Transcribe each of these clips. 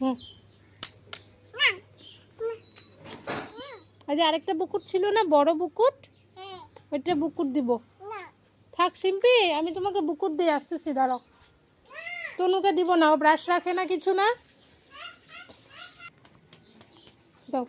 হুম, আজ আরেকটা বুকুট ছিল না, বড় বুকুট, ওইটা বুকুট দিব। থাক সিম্পি, আমি তোমাকে বুকুট দিয়ে আসতেছি, দাঁড়াও। তনুকে দিব না, ও ব্রাশ রাখে না, কিছু না। দাও।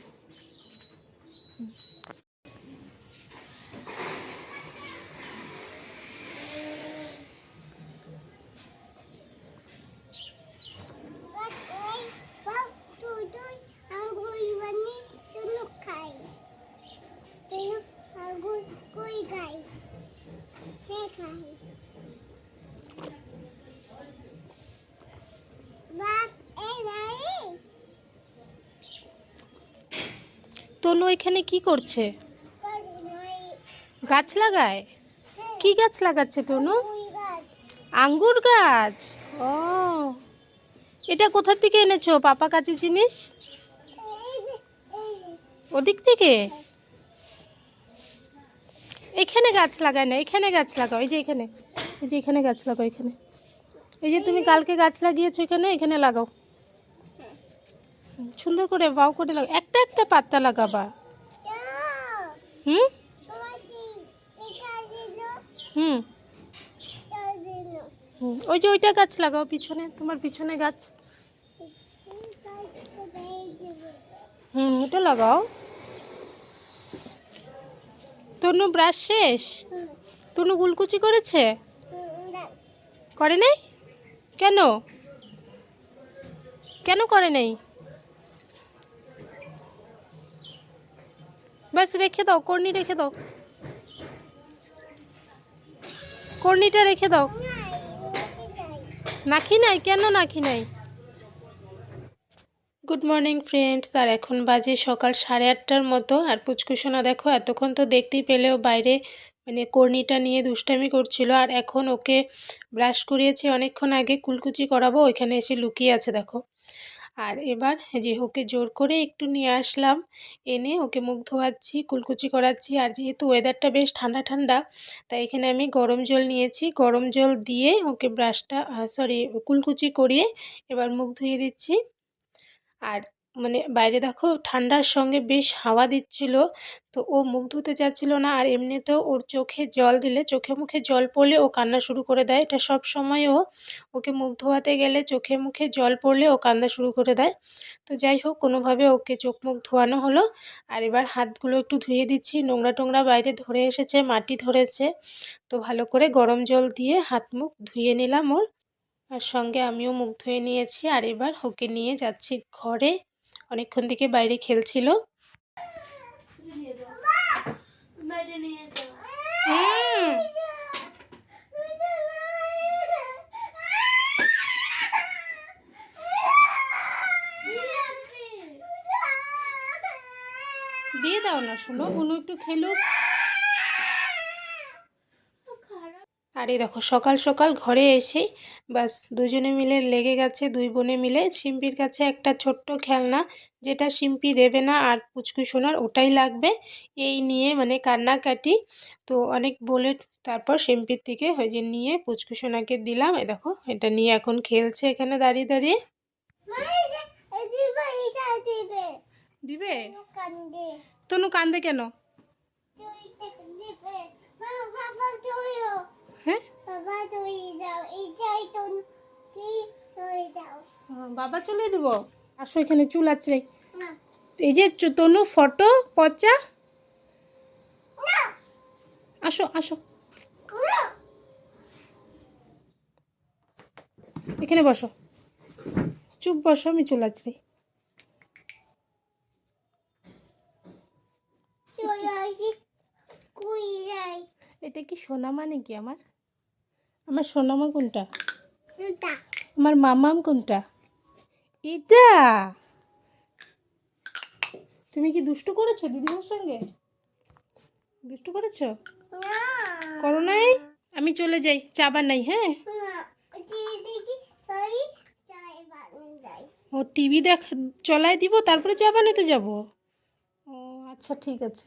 তনু এখানে কি করছে? গাছ লাগায়? কি গাছ লাগাচ্ছে তনু? আঙ্গুর গাছ। ও, এটা কোথা থেকে এনেছো পাপা কাজের জিনিস? ওদিক থেকে? এখানে গাছ লাগায় না, এখানে গাছ লাগাও, এই যে এখানে, এই যে এখানে গাছ লাগাও, এখানে। এই যে তুমি কালকে গাছ লাগিয়েছো, এখানে এখানে লাগাও। সুন্দর করে বাউ করে লাগাও, একটা একটা পাতা লাগাবা। হুম হুম হুম, ওই যে ওইটা গাছ লাগাও, পিছনে, তোমার পিছনে গাছ। হুম, এটা লাগাও। তনু ব্রাশ শেষ? তনু গুলকুচি করেছে? করে নাই? কেন? কেন করে নাই? ব্যাস রেখে দাও, কর্নি রেখে দাও, কর্নিটা রেখে দাও। নাখি নাই? কেন নাখি নাই? গুড মর্নিং ফ্রেন্ডস, আর এখন বাজে সকাল 8:30টার মতো। আর পুচকুসোনা দেখো এতক্ষণ তো দেখতেই পেলেও বাইরে মানে কর্নিটা নিয়ে দুষ্টামি করছিল, আর এখন ওকে ব্রাশ করিয়েছি অনেকক্ষণ আগে, কুলকুচি করাবো, ওইখানে এসে লুকিয়ে আছে দেখো। আর এবার যে ওকে জোর করে একটু নিয়ে আসলাম, এনে ওকে মুখ ধোয়াচ্ছি, কুলকুচি করাচ্ছি। আর যেহেতু ওয়েদারটা বেশ ঠান্ডা ঠান্ডা, তাই এখানে আমি গরম জল নিয়েছি, গরম জল দিয়ে ওকে ব্রাশটা কুলকুচি করিয়ে এবার মুখ ধুয়ে দিচ্ছি। আর মানে বাইরে দেখো ঠান্ডার সঙ্গে বেশ হাওয়া দিচ্ছিল, তো ও মুখ ধুতে চাচ্ছিল না। আর এমনিতেও ওর চোখে জল দিলে, চোখে মুখে জল পড়লে ও কান্না শুরু করে দেয়। এটা সব সময় ওকে মুখ ধোয়াতে গেলে চোখে মুখে জল পড়লে ও কান্না শুরু করে দেয়। তো যাই হোক, কোনোভাবে ওকে চোখ মুখ ধোয়ানো হলো। আর এবার হাতগুলো একটু ধুয়ে দিচ্ছি, নোংরা টোংরা বাইরে ধরে এসেছে, মাটি ধরেছে, তো ভালো করে গরম জল দিয়ে হাত মুখ ধুয়ে নিলাম ওর। আর সঙ্গে আমিও মুখ ধুয়ে নিয়েছি। আর এবার ওকে নিয়ে যাচ্ছি ঘরে, অনেকক্ষণ থেকে বাইরে খেলছিল। দিয়ে দাও না, শোনো, বুনু একটু খেলুক। আর এই দেখো সকাল সকাল ঘরে এসেই বাস দুজনে মিলে লেগে গেছে, দুই বোনে মিলে শিম্পির কাছে একটা ছোট্ট খেলনা, যেটা শিম্পি দেবে না আর পুচকু সোনার ওটাই লাগবে, এই নিয়ে মানে কান্নাকাটি। তো অনেক বলে তারপর শিম্পির থেকে ওই যে নিয়ে পুচকু সোনাকে দিলাম। এ দেখো এটা নিয়ে এখন খেলছে এখানে দাঁড়িয়ে দাঁড়িয়ে। দিবে? তনু কান্দে কেন? হ্যাঁ, বাবা চলে দেবো। আসো এখানে চুল আছে, এই যে তনু ফটো পচা। আসো আসো, এখানে বসো, চুপ বসো, আমি চুল আছে। এটা কি সোনামা নাকি? আমার আমার সোনামা কোনটা? আমার মামাম কোনটা? এটা? তুমি কি দুষ্টু করেছো দিদিমার সঙ্গে? দুষ্টু করেছো? করো নাই? আমি চলে যাই, চা বানাই। হ্যাঁ, ও টিভি চলাই দিব, তারপরে চা বানাতে যাব। ও আচ্ছা, ঠিক আছে।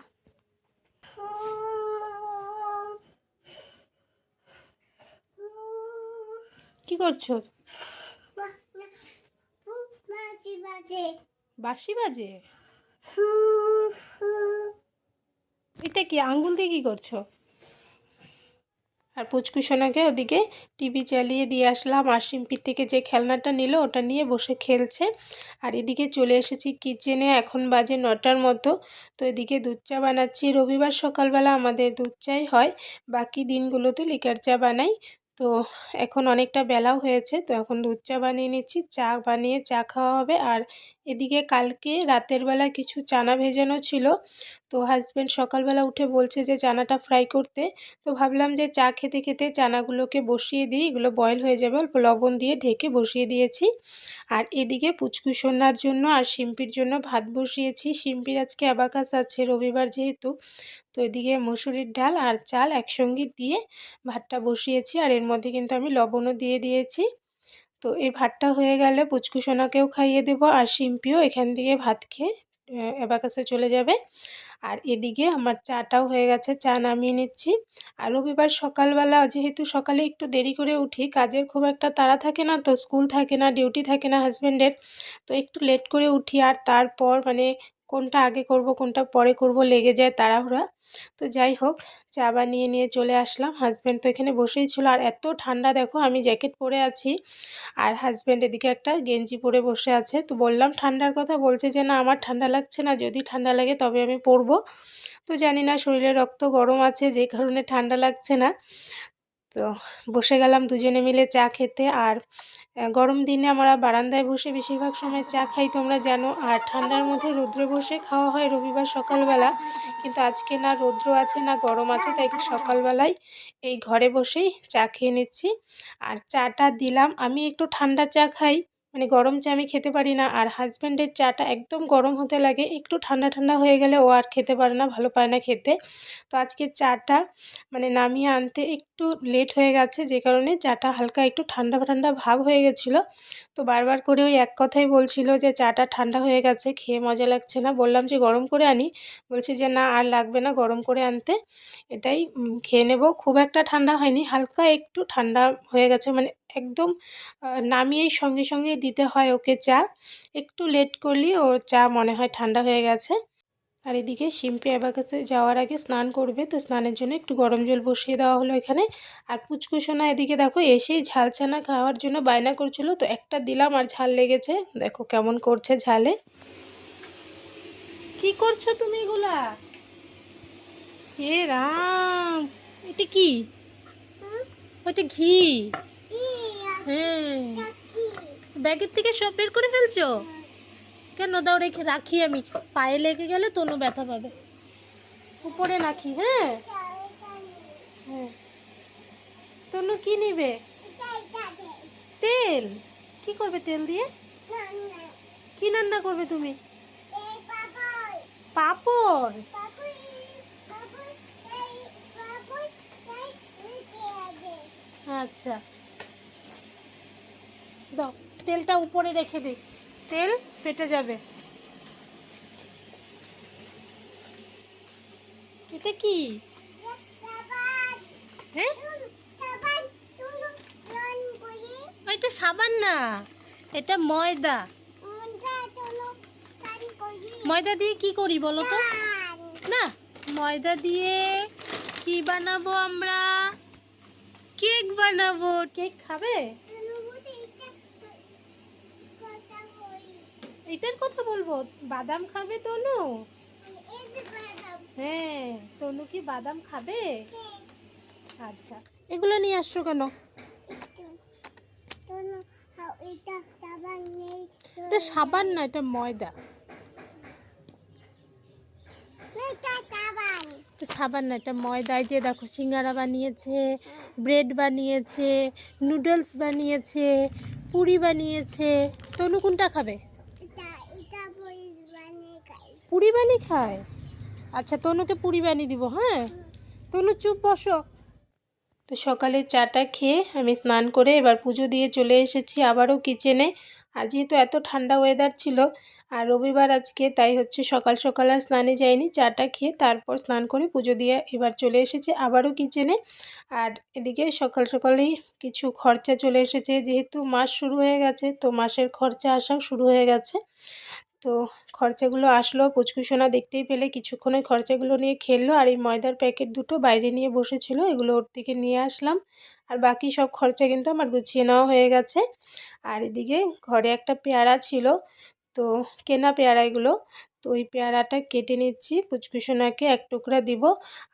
কি করছো? বাঁশি বাজে? এটা কি আঙ্গুল দিয়ে কি করছো? আর পুচকুসোনাকে ওদিকে টিভি চালিয়ে দিয়ে আসলাম, আর শিম্পির থেকে যে খেলনাটা নিল ওটা নিয়ে বসে খেলছে। আর এদিকে চলে এসেছি কিচেনে, এখন বাজে 9টার মতো। তো এদিকে দুধ চা বানাচ্ছি। রবিবার সকালবেলা আমাদের দুধ চাই হয়, বাকি দিনগুলোতে লিকার চা বানাই। তো এখন অনেকটা বেলাও হয়েছে, তো এখন দুধ চা বানিয়ে নিচ্ছি। চা বানিয়ে চা খাওয়া হবে। আর এদিকে কালকে রাতের বেলা কিছু চানা ভেজানো ছিল, তো হাজব্যান্ড সকালবেলা উঠে বলছে যে চানাটা ফ্রাই করতে। তো ভাবলাম যে চা খেতে খেতে চানাগুলোকে বসিয়ে দিই, এগুলো বয়েল হয়ে যাবে, অল্প লবণ দিয়ে ঢেকে বসিয়ে দিয়েছি। আর এদিকে পুচকুসোনার জন্য আর শিম্পির জন্য ভাত বসিয়েছি। শিম্পির আজকে অ্যাবাকাস আছে রবিবার যেহেতু, তো এদিকে মসুরির ডাল আর চাল একসঙ্গে দিয়ে ভাতটা বসিয়েছি। আর এর মধ্যে কিন্তু আমি লবণও দিয়ে দিয়েছি। তো এই ভাতটা হয়ে গেলে পুচকুসোনাকেও খাইয়ে দেবো, আর শিম্পিও এখান থেকে ভাত খেয়ে অ্যাবাকাসে চলে যাবে। আর এদিকে আমার চাটাও হয়ে গেছে, চা নামিয়ে নিচ্ছি। আর রবিবার সকালবেলা যেহেতু সকালে একটু দেরি করে উঠি, কাজের খুব একটা তাড়া থাকে না, তো স্কুল থাকে না, ডিউটি থাকে না হাজব্যান্ডের, তো একটু লেট করে উঠি। আর তারপর মানে কোনটা আগে করব কোনটা পরে করব লেগে যায় তাড়াহুড়া। তো যাই হোক, চা বানিয়ে নিয়ে চলে আসলাম। হাজব্যান্ড তো এখানে বসেই ছিল। আর এত ঠান্ডা দেখো, আমি জ্যাকেট পরে আছি আর হাজব্যান্ড এদিকে একটা গেঞ্জি পরে বসে আছে। তো বললাম ঠান্ডার কথা, বলছে যে না আমার ঠান্ডা লাগছে না, যদি ঠান্ডা লাগে তবে আমি পরবো। তো জানি না, শরীরে রক্ত গরম আছে যে কারণে ঠান্ডা লাগছে না। তো বসে গেলাম দুজনে মিলে চা খেতে। আর গরম দিনে আমরা বারান্দায় বসে বেশিরভাগ সময় চা খাই, তোমরা জানো। আর ঠান্ডার মধ্যে রৌদ্রে বসে খাওয়া হয় রবিবার সকালবেলা, কিন্তু আজকে না রৌদ্র আছে না গরম আছে, তাই সকালবেলায় এই ঘরে বসেই চা খেয়ে নিচ্ছি। আর চাটা দিলাম, আমি একটু ঠান্ডা চা খাই, মানে গরম চা আমি খেতে পারি না। আর হাজব্যান্ডের চাটা একদম গরম হতে লাগে, একটু ঠান্ডা ঠান্ডা হয়ে গেলে ও আর খেতে পারে না, ভালো পায় না খেতে। তো আজকে চাটা মানে নামিয়ে আনতে একটু লেট হয়ে গেছে, যে কারণে চাটা হালকা একটু ঠান্ডা ঠান্ডা ভাব হয়ে গেছিলো। তো বারবার করে ওই এক কথাই বলছিল যে চাটা ঠান্ডা হয়ে গেছে, খেয়ে মজা লাগছে না। বললাম যে গরম করে আনি, বলছে যে না আর লাগবে না গরম করে আনতে, এটাই খেয়ে নেব। খুব একটা ঠান্ডা হয়নি, হালকা একটু ঠান্ডা হয়ে গেছে, মানে একদম নামিয়েই সঙ্গে সঙ্গে দিতে হয় ওকে চা, একটু লেট করলেই ওর চা মনে হয় ঠান্ডা হয়ে গেছে। আর এদিকে শিম্পি অ্যাবাকাসে যাওয়ার আগে স্নান করবে, তো স্নানের জন্য একটু গরম জল বসিয়ে দেওয়া হলো এখানে। আর পুচকুসোনা এদিকে দেখো এসেই ঝাল ছানা খাওয়ার জন্য বায়না করছিল, তো একটা দিলাম আর ঝাল লেগেছে, দেখো কেমন করছে ঝালে। কি করছো তুমি এগুলা? এ রাম, এটা কি? ওটা ঘি? হ্যাঁ, ব্যাগের থেকে সব বের করে ফেলছো কেন? দাও রেখে রাখি, আমি পায়ে লেগে গেলে তনু ব্যথা পাবে। উপরে রাখি। হ্যাঁ হ্যাঁ। তনু কি নিবে? তেল? কি করবে তেল দিয়ে? কি রান্না করবে তুমি? পাপড়? আচ্ছা দাও, তেলটা উপরে রেখে দিই, তেল ফেটে যাবে। এটা কি? হ্যাঁ, এটা সাবান না, এটা ময়দা। ময়দা দিয়ে কি করি বলো তো? না, ময়দা দিয়ে কি বানাবো আমরা? কেক বানাবো। কেক খাবে? এটার কথা বলবো? বাদাম খাবে তনু? হ্যাঁ, তনু কি বাদাম খাবে? আচ্ছা, এগুলো নিয়ে আসছো কেন? এটা সাবান না, এটা ময়দা। সাবান না, এটা ময়দা। যে দেখো সিঙ্গারা বানিয়েছে, ব্রেড বানিয়েছে, নুডলস বানিয়েছে, পুরি বানিয়েছে। তনু কোনটা খাবে? পুরি বানিয়ে খায়? আচ্ছা, তনুকে পুরি বানিয়ে দিব। হ্যাঁ তনু চুপ বসো। তো সকালে চাটা খেয়ে আমি স্নান করে এবার পুজো দিয়ে চলে এসেছি আবারও কিচেনে। আর যেহেতু এত ঠান্ডা ওয়েদার ছিল আর রবিবার আজকে, তাই হচ্ছে সকাল সকাল আর স্নানে যায়নি, চাটা খেয়ে তারপর স্নান করে পুজো দিয়ে এবার চলে এসেছে আবারও কিচেনে। আর এদিকে সকাল সকালেই কিছু খরচা চলে এসেছে, যেহেতু মাস শুরু হয়ে গেছে তো মাসের খরচা আসাও শুরু হয়ে গেছে। তো খরচাগুলো আসলো, পুচকুসোনা দেখতেই পেলে কিছুক্ষণে খরচাগুলো নিয়ে খেললো। আর এই ময়দার প্যাকেট দুটো বাইরে নিয়ে বসেছিল, এগুলো ওর থেকে নিয়ে আসলাম। আর বাকি সব খরচা কিন্তু আমার গুছিয়ে নেওয়া হয়ে গেছে। আর এদিকে ঘরে একটা পেয়ারা ছিল, তো কেনা পেয়ারা এগুলো, তো ওই পেয়ারাটা কেটে নিচ্ছি, পুচকুসোনাকে এক টুকরা দিব।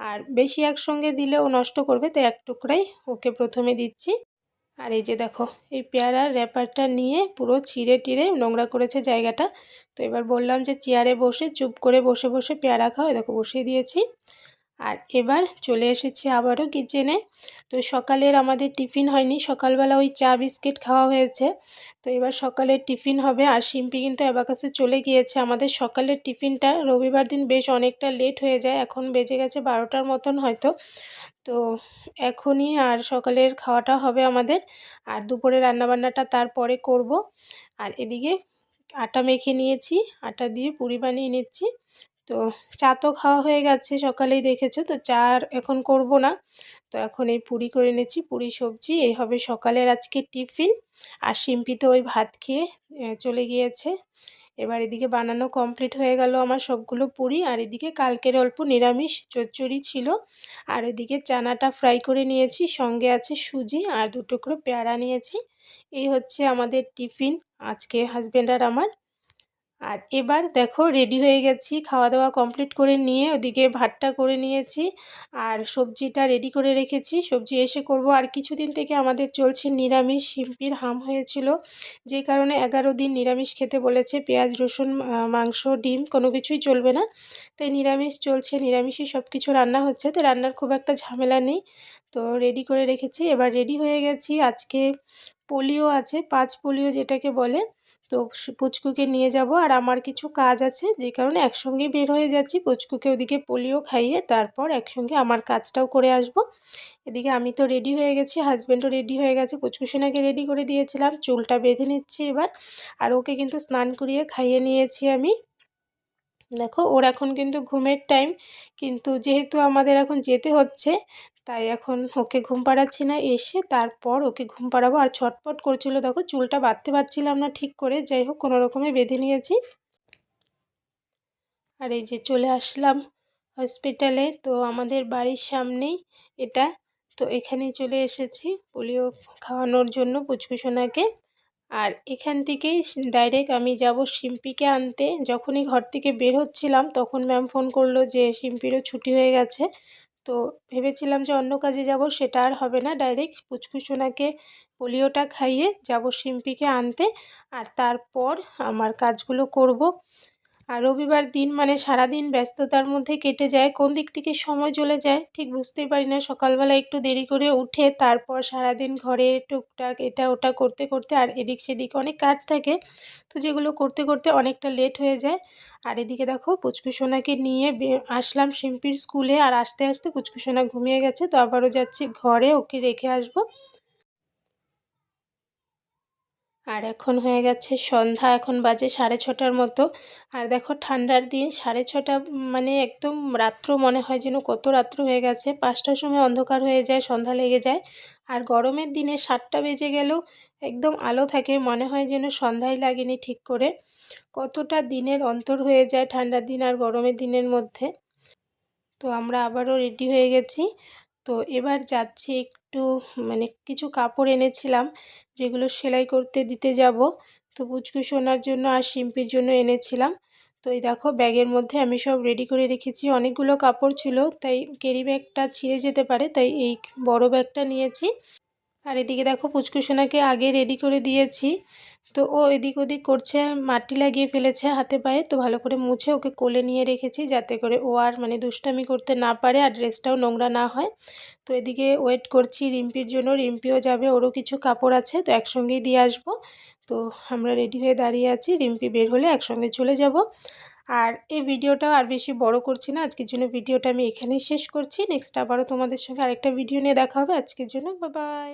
আর বেশি একসঙ্গে দিলে ও নষ্ট করবে, তাই এক টুকরাই ওকে প্রথমে দিচ্ছি। আর এই যে দেখো, এই পেয়ারার র্যাপারটা নিয়ে পুরো ছিঁড়ে টিড়ে নোংরা করেছে জায়গাটা। তো এবার বললাম যে চেয়ারে বসে চুপ করে বসে বসে পেয়ারা খাও, দেখো বসিয়ে দিয়েছি। আর এবার চলে এসেছি আবারও কিচেনে। তো সকালের আমাদের টিফিন হয়নি, সকালবেলা ওই চা বিস্কিট খাওয়া হয়েছে। তো এবার সকালের টিফিন হবে। আর শিম্পি কিন্তু অ্যাবাকাসে চলে গিয়েছে। আমাদের সকালের টিফিনটা রবিবার দিন বেশ অনেকটা লেট হয়ে যায়, এখন বেজে গেছে 12টার মতন হয়তো। তো এখনই আর সকালের খাওয়াটা হবে আমাদের, আর দুপুরে রান্নাবান্নাটা তারপরে করব। আর এদিকে আটা মেখে নিয়েছি, আটা দিয়ে পুরি বানিয়ে নিচ্ছি। তো চা তো খাওয়া হয়ে গেছে সকালেই, দেখেছো তো, চা আর এখন করব না। তো এখন এই পুরি করে নিচ্ছি, পুরি সবজি, এই হবে সকালের আজকে টিফিন। আর শিম্পি তো ওই ভাত খেয়ে চলে গিয়েছে। এবার এদিকে বানানো কমপ্লিট হয়ে গেল আমার সবগুলো পুরি। আর এদিকে কালকের অল্প নিরামিষ চচ্চড়ি ছিল। আর এদিকে চানাটা ফ্রাই করে নিয়েছি, সঙ্গে আছে সুজি আর 2 টুকরো পেয়ারা নিয়েছি। এই হচ্ছে আমাদের টিফিন আজকে হাজব্যান্ড আর আমার। আর এবার দেখো রেডি হয়ে গেছি, খাওয়া দাওয়া কমপ্লিট করে নিয়ে ওদিকে ভাতটা করে নিয়েছি আর সবজিটা রেডি করে রেখেছি, সবজি এসে করব। আর কিছুদিন থেকে আমাদের চলছে নিরামিষ, শিম্পির হাম হয়েছিল, যে কারণে 11 দিন নিরামিষ খেতে বলেছে, পেঁয়াজ রসুন মাংস ডিম কোনো কিছুই চলবে না, তাই নিরামিষ চলছে, নিরামিষই সব কিছু রান্না হচ্ছে, তো রান্নার খুব একটা ঝামেলা নেই। তো রেডি করে রেখেছি, এবার রেডি হয়ে গেছি। আজকে পোলিও আছে, 5 পোলিও যেটাকে বলে, তো পুচকুকে নিয়ে যাব। আর আমার কিছু কাজ আছে, যে কারণে একসঙ্গে বের হয়ে যাচ্ছি, পুচকুকে ওদিকে পোলিও খাইয়ে তারপর একসঙ্গে আমার কাজটাও করে আসব। এদিকে আমি তো রেডি হয়ে গেছি, হাজব্যান্ডও রেডি হয়ে গেছে, পুচকুসোনাকে রেডি করে দিয়েছিলাম, চুলটা বেঁধে নিচ্ছি এবার। আর ওকে কিন্তু স্নান করিয়ে খাইয়ে নিয়েছি আমি। দেখো ওর এখন কিন্তু ঘুমের টাইম, কিন্তু যেহেতু আমাদের এখন যেতে হচ্ছে, তাই এখন ওকে ঘুম পাড়াচ্ছি না, এসে তারপর ওকে ঘুম পাড়াবো। আর ছটপট করছিল, দেখো চুলটা বাঁধতে পারছিলাম না ঠিক করে, যাই হোক কোনো রকমে বেঁধে নিয়েছি। আর এই যে চলে আসলাম হসপিটালে, তো আমাদের বাড়ির সামনেই এটা, তো এখানেই চলে এসেছি পোলিও খাওয়ানোর জন্য পুচকুসোনাকে। আর এখান থেকেই ডাইরেক্ট আমি যাব শিম্পিকে আনতে। যখনই ঘর থেকে বের হচ্ছিলাম তখন ম্যাম ফোন করলো যে শিম্পিরও ছুটি হয়ে গেছে। তো ভেবেছিলাম যে অন্য কাজে যাব, সেটা আর হবে না, ডাইরেক্ট পুচকুসোনাকে পোলিওটা খাইয়ে যাব শিম্পিকে আনতে, আর তারপর আমার কাজগুলো করব। আর রবিবার দিন মানে সারাদিন ব্যস্ততার মধ্যে কেটে যায়, কোন দিক থেকে সময় চলে যায় ঠিক বুঝতেই পারি না। সকালবেলা একটু দেরি করে উঠে তারপর সারাদিন ঘরে টুকটাক এটা ওটা করতে করতে, আর এদিক সেদিক অনেক কাজ থাকে, তো যেগুলো করতে করতে অনেকটা লেট হয়ে যায়। আর এদিকে দেখো পুচকুসোনাকে নিয়ে আসলাম শিম্পির স্কুলে, আর আস্তে আস্তে পুচকুসোনা ঘুমিয়ে গেছে, তো আবারও যাচ্ছি ঘরে ওকে রেখে আসবো। আর এখন হয়ে গেছে সন্ধ্যা, এখন বাজে 6:30টার মতো। আর দেখো ঠান্ডার দিন 6:30 মানে একদম রাত্র মনে হয় যেন কত রাত্র হয়ে গেছে, 5টার সময় অন্ধকার হয়ে যায়, সন্ধ্যা লেগে যায়। আর গরমের দিনে 7টা বেজে গেলেও একদম আলো থাকে, মনে হয় যেন সন্ধ্যাই লাগেনি ঠিক করে। কতটা দিনের অন্তর হয়ে যায় ঠান্ডার দিন আর গরমের দিনের মধ্যে। তো আমরা আবারও রেডি হয়ে গেছি। তো এবার যাচ্ছি একটু, মানে কিছু কাপড় এনেছিলাম যেগুলো সেলাই করতে দিতে যাব, তো পুচকু সোনার জন্য আর শিম্পির জন্য এনেছিলাম। তো এই দেখো ব্যাগের মধ্যে আমি সব রেডি করে রেখেছি, অনেকগুলো কাপড় ছিল, তাই ক্যারি ব্যাগটা ছিঁড়ে যেতে পারে, তাই এই বড় ব্যাগটা নিয়েছি। আর এদিকে দেখো পুচকুসোনাকে আগে রেডি করে দিয়েছি, তো ও এদিক ওদিক করছে, মাটি লাগিয়ে ফেলেছে হাতে পায়ে, তো ভালো করে মুছে ওকে কোলে নিয়ে রেখেছি যাতে করে ও আর মানে দুষ্টামি করতে না পারে আর ড্রেসটাও নোংরা না হয়। তো এদিকে ওয়েট করছি রিম্পির জন্য, রিম্পিও যাবে, ওরও কিছু কাপড় আছে, তো একসঙ্গেই দিয়ে আসবো। তো আমরা রেডি হয়ে দাঁড়িয়ে আছি, রিম্পি বের হলে একসঙ্গে চলে যাব। আর এই ভিডিওটাও আর বেশি বড় করছি না, আজকের জন্য ভিডিওটা আমি এখানেই শেষ করছি। নেক্সট আবারও তোমাদের সঙ্গে আরেকটা ভিডিও নিয়ে দেখা হবে, আজকের জন্য বাই বাই।